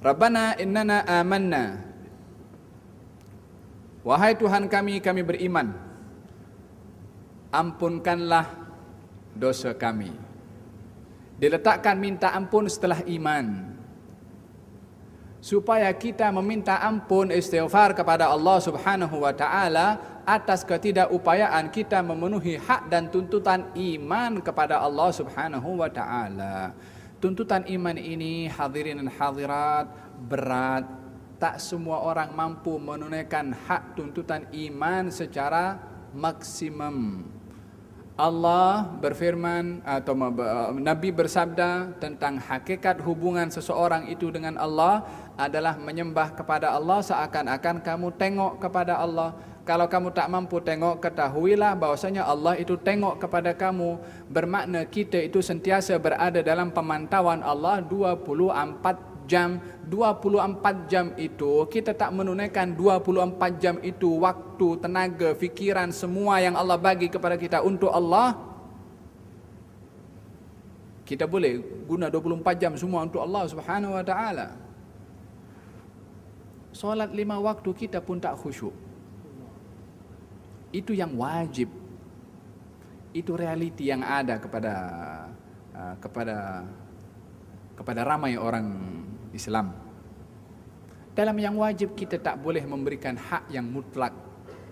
Rabbana innana amanna. Wahai Tuhan kami beriman. Ampunkanlah dosa kami. Diletakkan minta ampun setelah iman, supaya kita meminta ampun istighfar kepada Allah Subhanahu wa taala atas ketidakupayaan kita memenuhi hak dan tuntutan iman kepada Allah Subhanahu wa taala. Tuntutan iman ini, hadirin dan hadirat, berat. Tak semua orang mampu menunaikan hak tuntutan iman secara maksimum. Allah berfirman atau Nabi bersabda tentang hakikat hubungan seseorang itu dengan Allah adalah menyembah kepada Allah seakan-akan kamu tengok kepada Allah. Kalau kamu tak mampu tengok, ketahuilah bahwasanya Allah itu tengok kepada kamu. Bermakna kita itu sentiasa berada dalam pemantauan Allah 24 jam. 24 jam itu kita tak menunaikan 24 jam itu waktu, tenaga, fikiran, semua yang Allah bagi kepada kita untuk Allah. Kita boleh guna 24 jam semua untuk Allah Subhanahu wa taala. Solat 5 waktu kita pun tak khusyuk. Itu yang wajib. Itu realiti yang ada kepada ramai orang Islam. Dalam yang wajib kita tak boleh memberikan hak yang mutlak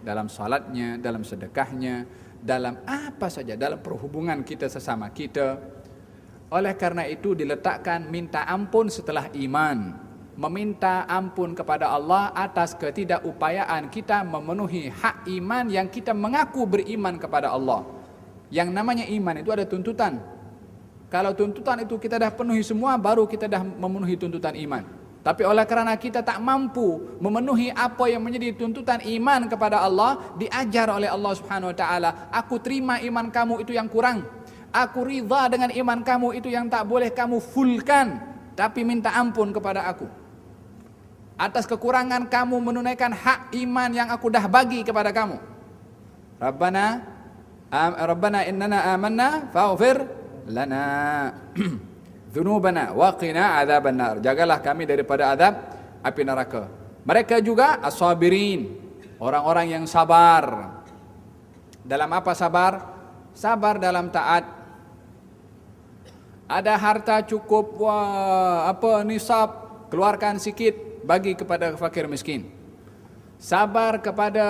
dalam salatnya, dalam sedekahnya, dalam apa saja, dalam perhubungan kita sesama kita. Oleh karena itu diletakkan minta ampun setelah iman. Meminta ampun kepada Allah atas ketidakupayaan kita memenuhi hak iman yang kita mengaku beriman kepada Allah. Yang namanya iman itu ada tuntutan. Kalau tuntutan itu kita dah penuhi semua, baru kita dah memenuhi tuntutan iman. Tapi oleh kerana kita tak mampu memenuhi apa yang menjadi tuntutan iman kepada Allah, diajar oleh Allah Subhanahu wa taala, aku terima iman kamu itu yang kurang. Aku ridha dengan iman kamu itu yang tak boleh kamu fullkan, tapi minta ampun kepada aku atas kekurangan kamu menunaikan hak iman yang aku dah bagi kepada kamu. Rabbana innana amanna faghfir lana dzunubana wa qina adzabannar. Jagalah kami daripada azab api neraka. Mereka juga as-sabirin, orang-orang yang sabar. Dalam apa sabar? Sabar dalam taat. Ada harta cukup, nisab, keluarkan sikit bagi kepada fakir miskin. Sabar kepada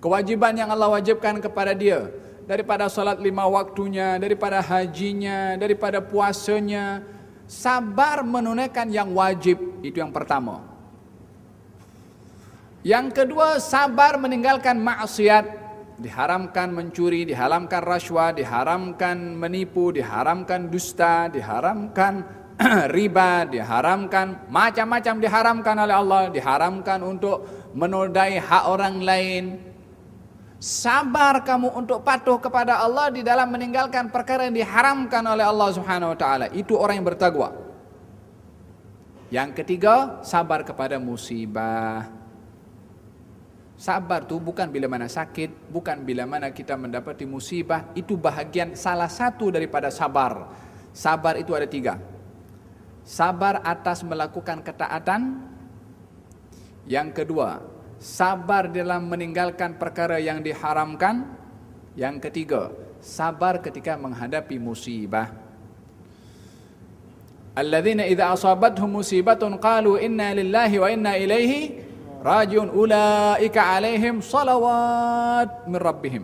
kewajiban yang Allah wajibkan kepada dia, daripada salat 5 waktunya, daripada hajinya, daripada puasanya. Sabar menunaikan yang wajib, itu yang pertama. Yang kedua, sabar meninggalkan maksiat. Diharamkan mencuri, diharamkan rashwah, diharamkan menipu, diharamkan dusta, diharamkan riba, diharamkan macam-macam, diharamkan oleh Allah, diharamkan untuk menodai hak orang lain. Sabar kamu untuk patuh kepada Allah di dalam meninggalkan perkara yang diharamkan oleh Allah Subhanahu wa taala. Itu orang yang bertakwa. Yang ketiga, sabar kepada musibah. Sabar tu bukan bila mana sakit, bukan bila mana kita mendapati musibah. Itu bahagian salah satu daripada sabar. Sabar itu ada 3. Sabar atas melakukan ketaatan. Yang kedua, sabar dalam meninggalkan perkara yang diharamkan. Yang ketiga, sabar ketika menghadapi musibah. Alladzina idza asabathum musibatun qalu inna lillahi wa inna ilaihi rajiun ulaika alaihim salawat min rabbihim.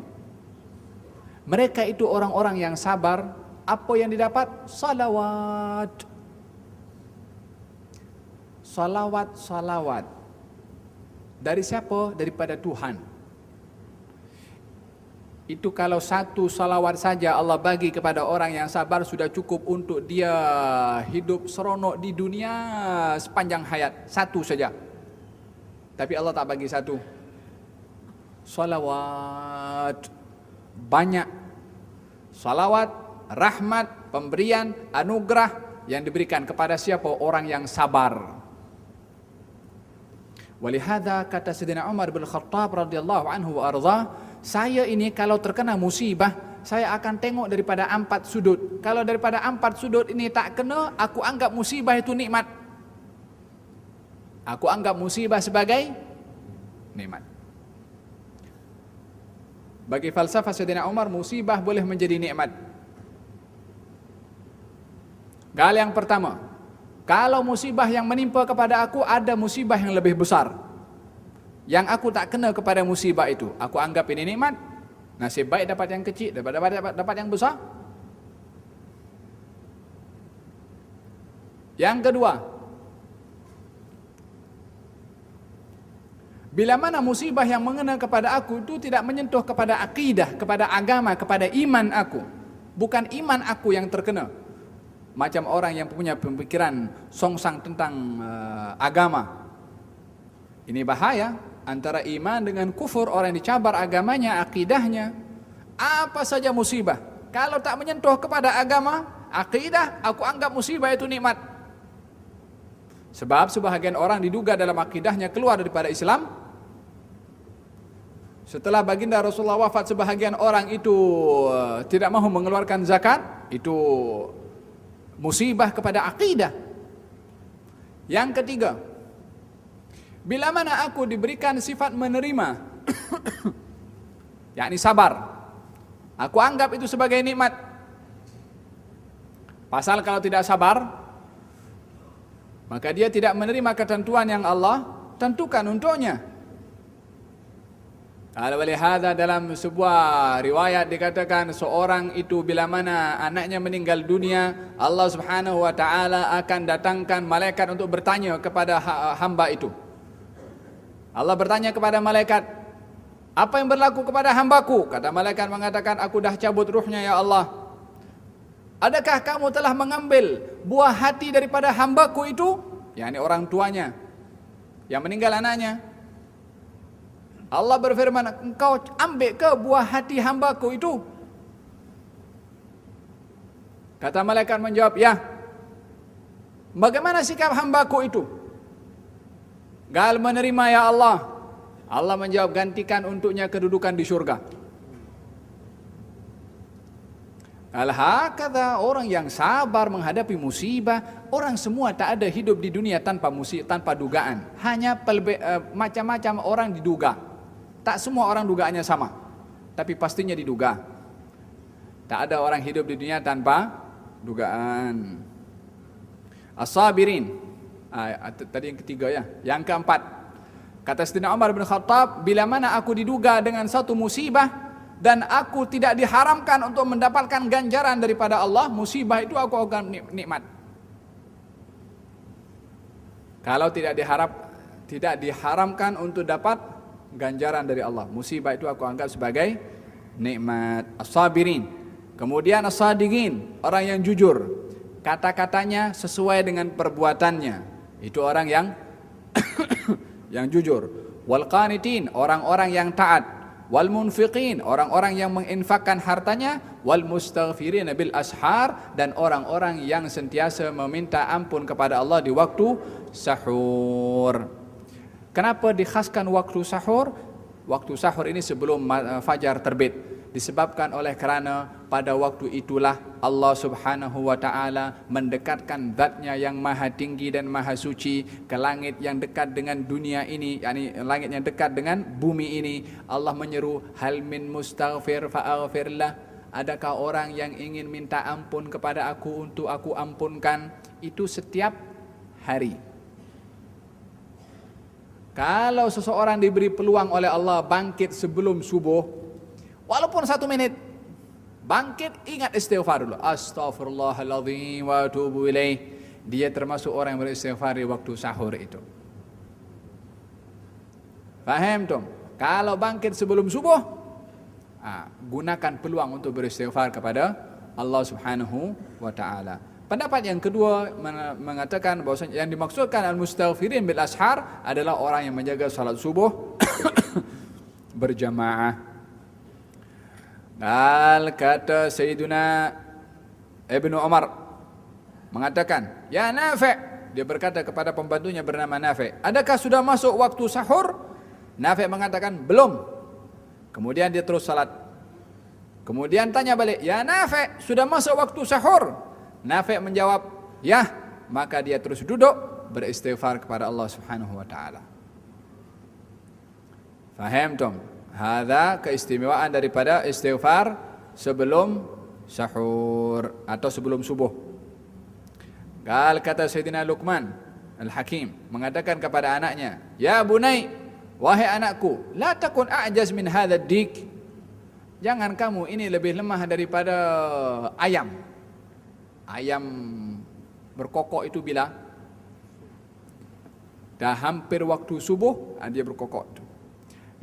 Mereka itu orang-orang yang sabar. Apa yang didapat? Salawat. Salawat. Dari siapa? Daripada Tuhan. Itu kalau satu salawat saja Allah bagi kepada orang yang sabar, sudah cukup untuk dia hidup seronok di dunia sepanjang hayat. Satu saja. Tapi Allah tak bagi satu. Salawat. Banyak. Salawat, rahmat, pemberian, anugerah yang diberikan kepada siapa? Orang yang sabar. Walihada kata Sayyidina Umar bin Khattab radhiyallahu anhu wa ardhah, saya ini kalau terkena musibah, saya akan tengok daripada 4 sudut. Kalau daripada 4 sudut ini tak kena, aku anggap musibah itu nikmat. Aku anggap musibah sebagai nikmat. Bagi falsafah Sayyidina Umar, musibah boleh menjadi nikmat. Hal yang pertama, kalau musibah yang menimpa kepada aku ada musibah yang lebih besar, yang aku tak kena kepada musibah itu, aku anggap ini nikmat. Nasib baik dapat yang kecil daripada dapat yang besar. Yang kedua, bila mana musibah yang mengena kepada aku itu tidak menyentuh kepada akidah, kepada agama, kepada iman aku, bukan iman aku yang terkena. Macam orang yang punya pemikiran songsang tentang agama. Ini bahaya antara iman dengan kufur. Orang yang dicabar agamanya, akidahnya, apa saja musibah, kalau tak menyentuh kepada agama, akidah, aku anggap musibah itu nikmat. Sebab sebahagian orang diduga dalam akidahnya keluar daripada Islam. Setelah baginda Rasulullah wafat, sebahagian orang itu tidak mahu mengeluarkan zakat. Itu musibah kepada akidah. Yang ketiga, bila mana aku diberikan sifat menerima, yakni sabar, aku anggap itu sebagai nikmat. Pasal kalau tidak sabar, maka dia tidak menerima ketentuan yang Allah tentukan untuknya. Al-walihada dalam sebuah riwayat dikatakan seorang itu bila mana anaknya meninggal dunia, Allah Subhanahu wa taala akan datangkan malaikat untuk bertanya kepada hamba itu. Allah bertanya kepada malaikat, apa yang berlaku kepada hambaku? Kata malaikat mengatakan, aku dah cabut ruhnya ya Allah. Adakah kamu telah mengambil buah hati daripada hambaku itu? yakni orang tuanya yang meninggal anaknya. Allah berfirman, engkau ambil ke buah hati hambaku itu? Kata malaikat menjawab, ya. Bagaimana sikap hambaku itu? Gal menerima ya Allah. Allah menjawab, gantikan untuknya kedudukan di surga. Al-hakadha, orang yang sabar menghadapi musibah. Orang semua tak ada hidup di dunia tanpa musibah, tanpa dugaan. Hanya macam-macam orang diduga. Tak semua orang dugaannya sama, tapi pastinya diduga. Tak ada orang hidup di dunia tanpa dugaan. As-sabirin, tadi yang ketiga ya. Yang keempat, kata Sayyidina Umar bin Khattab, bila mana aku diduga dengan satu musibah dan aku tidak diharamkan untuk mendapatkan ganjaran daripada Allah, musibah itu aku akan nikmat. Kalau tidak diharamkan untuk dapat ganjaran dari Allah, musibah itu aku anggap sebagai nikmat. As-sabirin. Kemudian as-sadiqin, orang yang jujur, kata-katanya sesuai dengan perbuatannya, itu orang yang yang jujur. Wal qanitin, orang-orang yang taat. Wal munfiqin, orang-orang yang menginfakkan hartanya. Wal mustaghfirin bil ashar, dan orang-orang yang sentiasa meminta ampun kepada Allah di waktu sahur. Kenapa dikhaskan waktu sahur? Waktu sahur ini sebelum fajar terbit. Disebabkan oleh kerana pada waktu itulah Allah Subhanahu wa ta'ala mendekatkan zatnya yang maha tinggi dan maha suci ke langit yang dekat dengan dunia ini, yakni langit yang dekat dengan bumi ini. Allah menyeru, hal min mustaghfir fa'aghfirlah, adakah orang yang ingin minta ampun kepada aku untuk aku ampunkan? Itu setiap hari. Kalau seseorang diberi peluang oleh Allah bangkit sebelum subuh, walaupun 1 menit, bangkit, ingat istighfar dulu. Astaghfirullahaladzim wa atubu ilaih. Dia termasuk orang yang beristighfar di waktu sahur itu. Faham dong? Kalau bangkit sebelum subuh, gunakan peluang untuk beristighfar kepada Allah Subhanahu wa ta'ala. Pendapat yang kedua mengatakan bahawa yang dimaksudkan al-mustaghfirin bil ashar adalah orang yang menjaga salat subuh berjamaah. Kata Sayyiduna Ibnu Umar mengatakan, ya Nafi', dia berkata kepada pembantunya bernama Nafi', adakah sudah masuk waktu sahur? Nafi' mengatakan belum. Kemudian dia terus salat. Kemudian tanya balik, ya Nafi', sudah masuk waktu sahur? Nafi' menjawab, ya. Maka dia terus duduk beristighfar kepada Allah Subhanahu wa taala. Faham tom? Hadza keistimewaan daripada istighfar sebelum sahur atau sebelum subuh. Kata Sayyidina Luqman Al-Hakim mengatakan kepada anaknya, ya bunai, wahai anakku, la takun a'jaz min hadha dik. Jangan kamu ini lebih lemah daripada ayam. Ayam berkokok itu bila dah hampir waktu subuh, dia berkokok itu.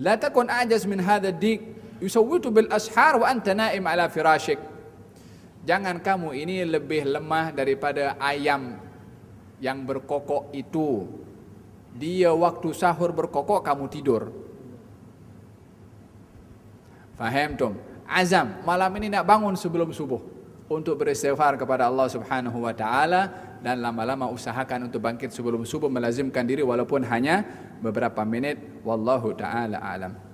La takun a'jaz min hadha dik yusawwitu bil ashar wa anta naim ala firashik. Jangan kamu ini lebih lemah daripada ayam yang berkokok itu. Dia waktu sahur berkokok, kamu tidur. Faham tum? Azam, malam ini nak bangun sebelum subuh untuk beristighfar kepada Allah Subhanahu wa taala, dan lama-lama usahakan untuk bangkit sebelum subuh, melazimkan diri walaupun hanya beberapa menit. Wallahu taala alam.